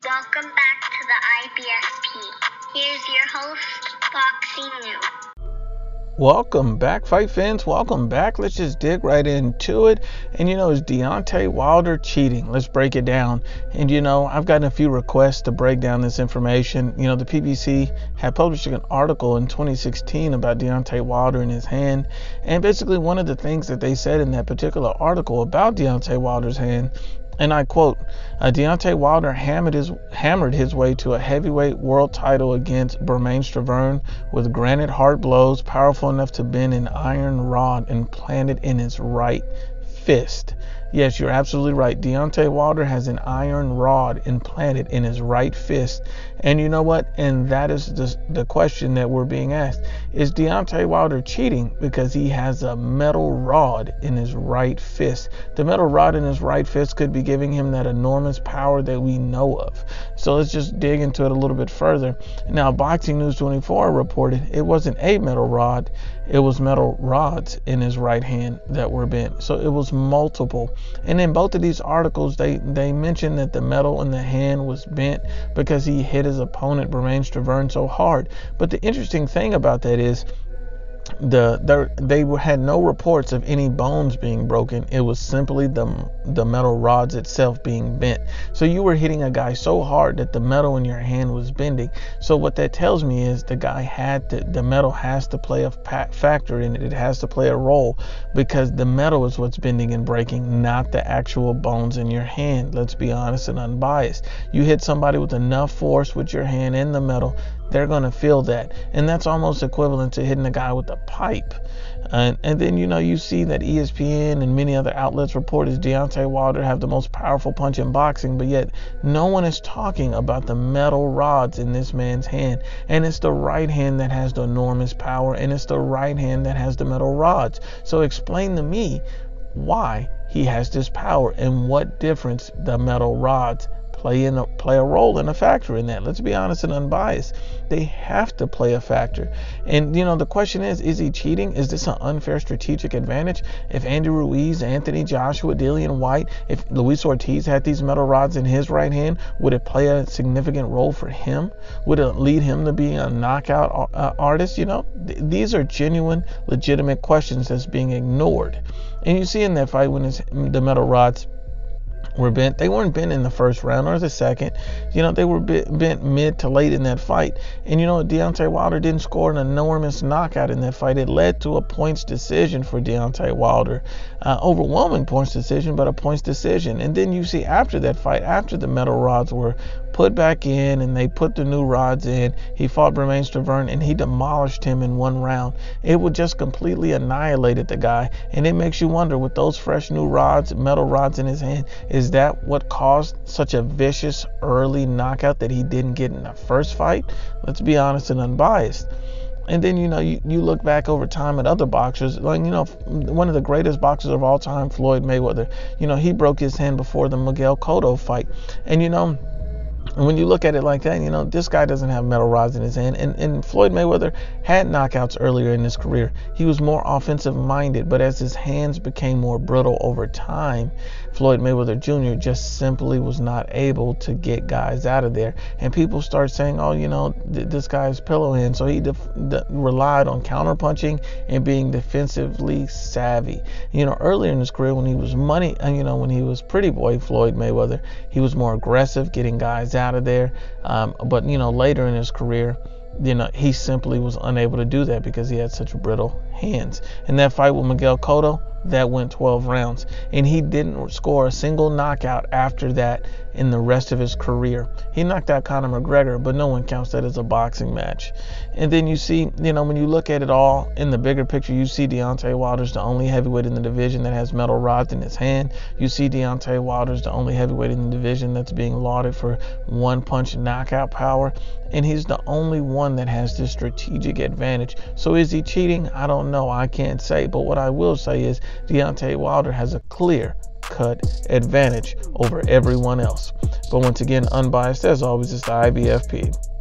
Welcome back to the IBFP. Here's your host, Boxing News. Welcome back, fight fans. Welcome back. Let's just dig right into it. And is Deontay Wilder cheating? Let's break it down. And I've gotten a few requests to break down this information. The PBC had published an article in 2016 about Deontay Wilder and his hand. And basically one of the things that they said in that particular article about Deontay Wilder's hand, and I quote, Deontay Wilder hammered his way to a heavyweight world title against Bermane with granite hard blows powerful enough to bend an iron rod implanted in his right fist. Yes, you're absolutely right. Deontay Wilder has an iron rod implanted in his right fist. And you know what? And that is the question that we're being asked. Is Deontay Wilder cheating because he has a metal rod in his right fist? The metal rod in his right fist could be giving him that enormous power that we know of. So let's just dig into it a little bit further. Now, Boxing News 24 reported it wasn't a metal rod. It was metal rods in his right hand that were bent. So it was multiple. And in both of these articles, they mentioned that the metal in the hand was bent because he hit his opponent, Bermane so hard. But the interesting thing about that is they had no reports of any bones being broken. It was simply the metal rods itself being bent. So you were hitting a guy so hard that the metal in your hand was bending. So what that tells me is the metal has to play a factor in it. It has to play a role because the metal is what's bending and breaking, not the actual bones in your hand. Let's be honest and unbiased. You hit somebody with enough force with your hand and the metal, they're going to feel that. And that's almost equivalent to hitting a guy with a pipe. And then, you see that ESPN and many other outlets report as Deontay Wilder have the most powerful punch in boxing, but yet no one is talking about the metal rods in this man's hand. And it's the right hand that has the enormous power, and it's the right hand that has the metal rods. So explain to me why he has this power and what difference the metal rods play a role and a factor in that. Let's be honest and unbiased. They have to play a factor. And the question is he cheating? Is this an unfair strategic advantage? If Andy Ruiz, Anthony Joshua, Dillian White, if Luis Ortiz had these metal rods in his right hand, would it play a significant role for him? Would it lead him to be a knockout artist? These are genuine, legitimate questions that's being ignored. And you see in that fight when the metal rods were bent. They weren't bent in the first round or the second. They were bent mid to late in that fight. And Deontay Wilder didn't score an enormous knockout in that fight. It led to a points decision for Deontay Wilder. Overwhelming points decision, but a points decision. And then you see after that fight, after the metal rods were put back in and they put the new rods in, he fought Bermane and he demolished him in one round. It would just completely annihilated the guy. And it makes you wonder, with those fresh new rods, metal rods in his hand, is that what caused such a vicious early knockout that he didn't get in the first fight? Let's be honest and unbiased. And then, you look back over time at other boxers, like, one of the greatest boxers of all time, Floyd Mayweather, he broke his hand before the Miguel Cotto fight. And, when you look at it like that, this guy doesn't have metal rods in his hand. And Floyd Mayweather had knockouts earlier in his career. He was more offensive minded, but as his hands became more brittle over time, Floyd Mayweather Jr. just simply was not able to get guys out of there. And people start saying, this guy's pillow hand. So he relied on counterpunching and being defensively savvy. Earlier in his career when he was when he was pretty boy Floyd Mayweather, he was more aggressive, getting guys out of there. But later in his career, he simply was unable to do that because he had such brittle hands. And that fight with Miguel Cotto, that went 12 rounds. And he didn't score a single knockout after that in the rest of his career. He knocked out Conor McGregor, but no one counts that as a boxing match. And then you see, when you look at it all in the bigger picture, you see Deontay Wilder's the only heavyweight in the division that has metal rods in his hand. You see Deontay Wilder's the only heavyweight in the division that's being lauded for one-punch knockout power. And he's the only one that has this strategic advantage. So is he cheating? I don't know. I can't say. But what I will say is Deontay Wilder has a clear-cut advantage over everyone else. But once again, unbiased as always, it's the IBFP.